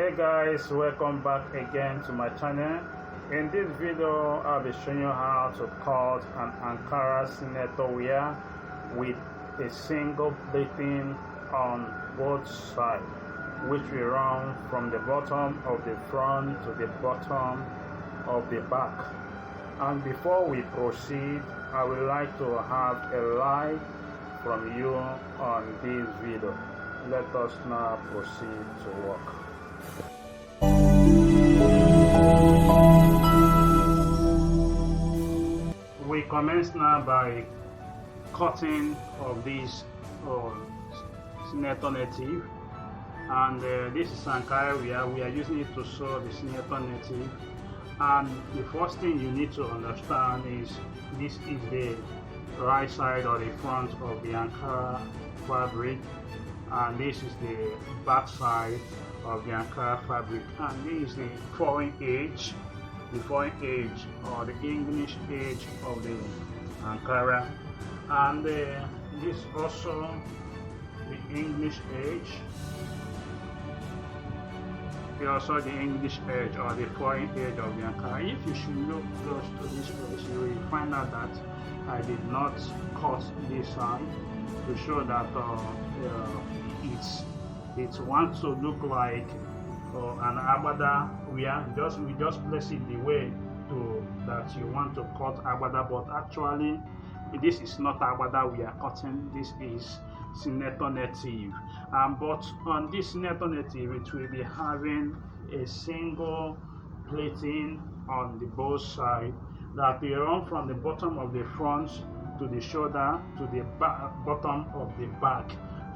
Hey guys, welcome back again to my channel. In this video I'll be showing you how to cut an Ankara Senator wear with a single pleating on both sides, which will run from the bottom of the front to the bottom of the back. And before we proceed, I would like to have a like from you on this video. Let us now proceed to work. We commence now by cutting of this Senator Native, and this is Ankara wear. We are using it to sew the Senator Native. And the first thing you need to understand is this is the right side or the front of the Ankara fabric, and this is the back side of the Ankara fabric, and this is the foreign edge, or the English edge of the Ankara, and this also the English edge. Also the English edge or the foreign edge of the Ankara. If you should look close to this place, you will find out that I did not cut this side to show that it wants to look like an agbada wear. We just place it the way that you want to cut agbada, but actually this is not agbada we are cutting. This is Senator Native, but on this Senator Native it will be having a single pleating on the both sides that will run from the bottom of the front to the shoulder to the bottom of the back.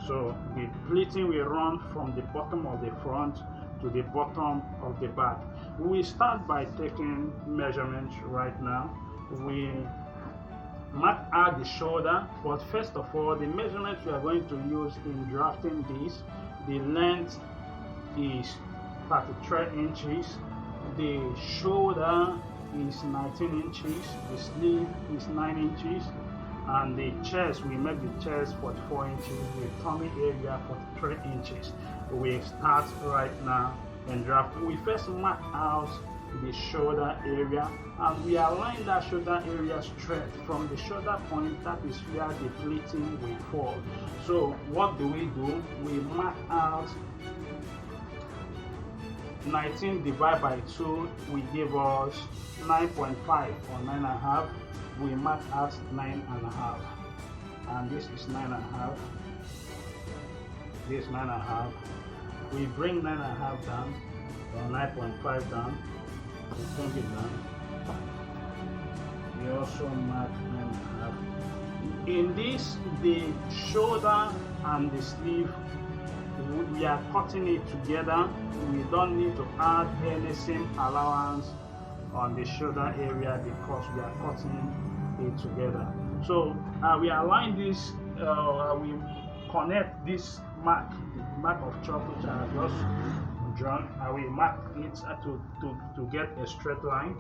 So the pleating will run from the bottom of the front to the bottom of the back. We start by taking measurements right now. We mark out the shoulder, but first of all, the measurements we are going to use in drafting this, the length is 33 inches, the shoulder is 19 inches, the sleeve is 9 inches, and the chest, we make the chest 44 inches, the tummy area 43 inches. We start right now and draft. We first mark out the shoulder area, and we align that shoulder area straight from the shoulder point. That is where the pleating will fall. So what do? We mark out 19 divided by 2 will give us 9.5 or 9.5. We mark out 9.5, and this is 9.5, this 9.5. We bring 9.5 down or 9.5 down. We bring it down. We also mark 9.5. In this, the shoulder and the sleeve, we are cutting it together. We don't need to add any seam allowance on the shoulder area because we are cutting it together. So we align this, we connect this mark, the mark of chalk which I have just drawn. I will mark it to get a straight line.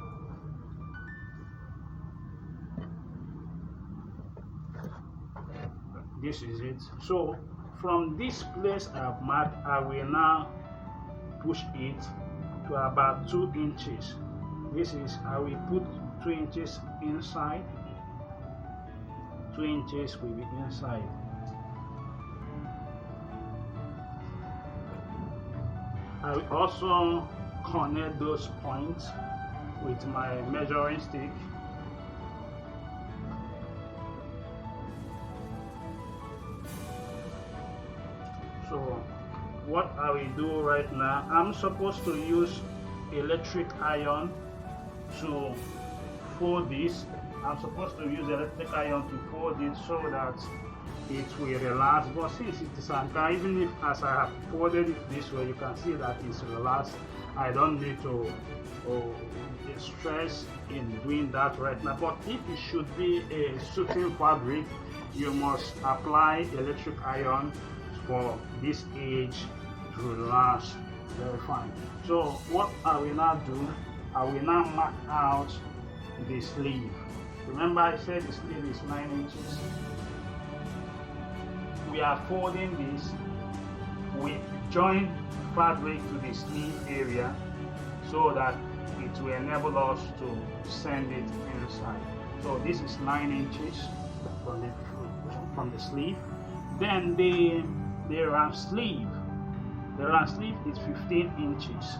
This is it. So from this place I have marked, I will now push it to about 2 inches. This is, I will put 2 inches inside. 2 inches will be inside. I will also connect those points with my measuring stick. So what I will do right now, I'm supposed to use electric iron to fold this. I'm supposed to use electric iron to fold it so that it will relax, but since it is Ankara, even if as I have folded it this way, you can see that it's relaxed. I don't need to stress in doing that right now. But if it should be a suiting fabric, you must apply electric iron for this edge to relax very fine. So what I will now do, I will now mark out the sleeve. Remember I said the sleeve is 9 inches. We are folding this we join fabric to the sleeve area so that it will enable us to send it inside. So this is 9 inches from the sleeve. Then the round sleeve is 15 inches.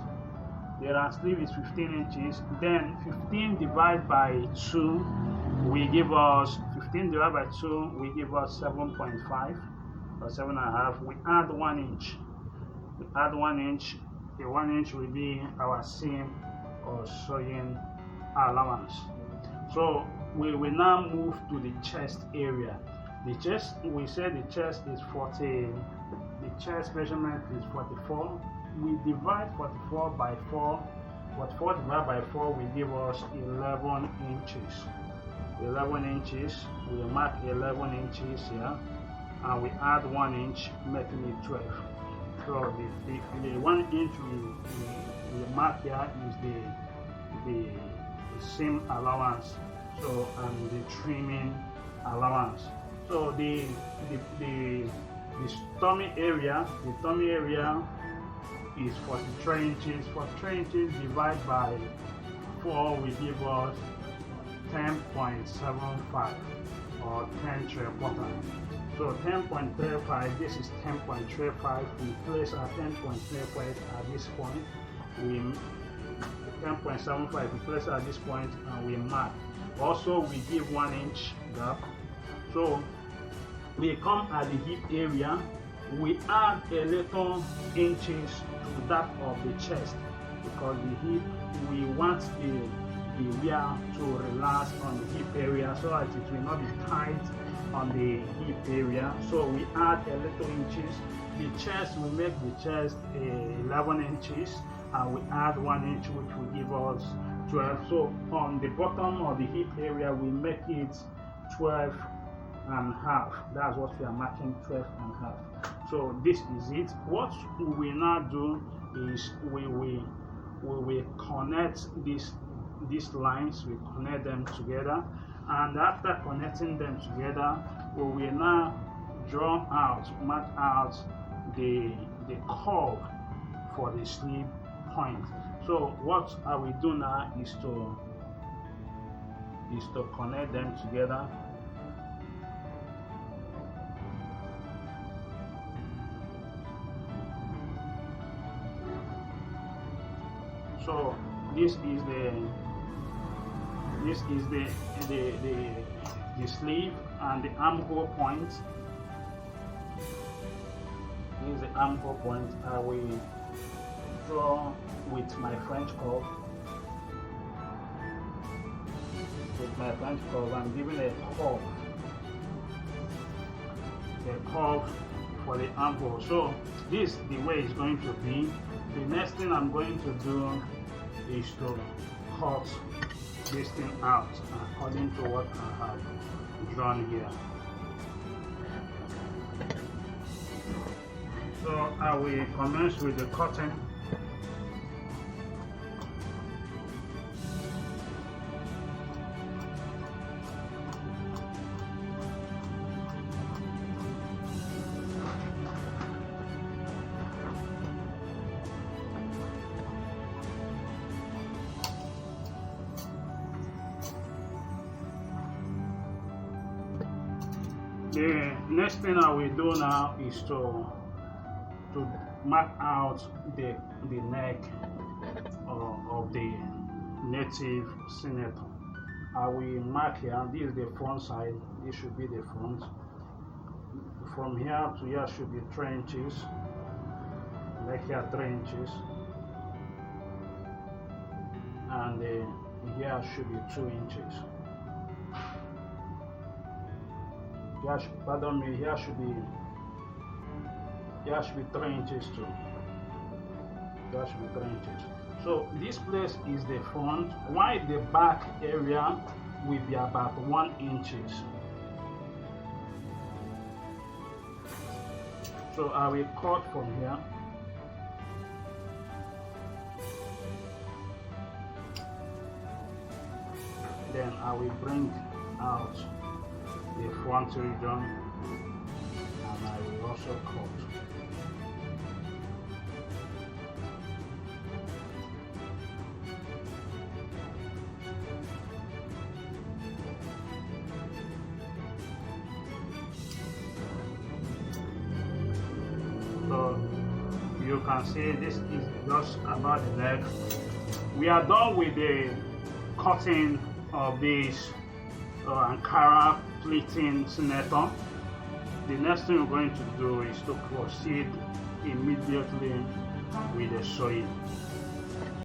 The round sleeve is 15 inches. Then 15 divided by 2 will give us 15 divided by 2 will give us 7.5 or 7.5. We add 1 inch. We add 1 inch. The 1 inch will be our seam or sewing allowance. So we will now move to the chest area. The chest, we said the chest is 40. The chest measurement is 44. We divide 44 by 4. 44 divided by 4 will give us 11 inches. 11 inches. We mark 11 inches here, and we add 1 inch, making it 12. So the 1 inch we mark here is the seam allowance. So and the trimming allowance. So the tummy area is 43 inches. 43 inches divided by 4 will give us 10.75 or 10.75. So 10.35, this is 10.35. We place our 10.35 at this point. We 10.75 we place at this point and we mark. Also we give 1 inch gap. So we come at the hip area, we add a little inches to that of the chest, because the hip, we want the wear to relax on the hip area so that it will not be tight on the hip area. So we add a little inches. The chest, we make the chest 11 inches and we add 1 inch, which will give us 12. So on the bottom of the hip area we make it 12 and half. That's what we are marking, 12 and half. So this is it. What we will now do is we will connect these lines, we connect them together, and after connecting them together we will now mark out the curve for the sleeve point. So what I will do now is to connect them together. So this is the sleeve and the armhole point. This is the armhole point. I will draw with my French curve. With my French curve, I'm giving a curve for the armhole. So this is the way it's going to be. The next thing I'm going to do is to cut this thing out according to what I have drawn here. So I will commence with the cutting. The next thing I will do now is to mark out the neck of the native senator. I will mark here. This is the front side. This should be the front. From here to here should be 3 inches. Like here 3 inches, and here should be 2 inches. Pardon me, here should be 3 inches too. Here should be 3 inches. So this place is the front, while the back area will be about 1 inches. So I will cut from here. Then I will bring out the front region, and I will also cut. You can see this is just about the neck. We are done with the cutting of this Ankara pleating senator. The next thing we're going to do is to proceed immediately with the sewing.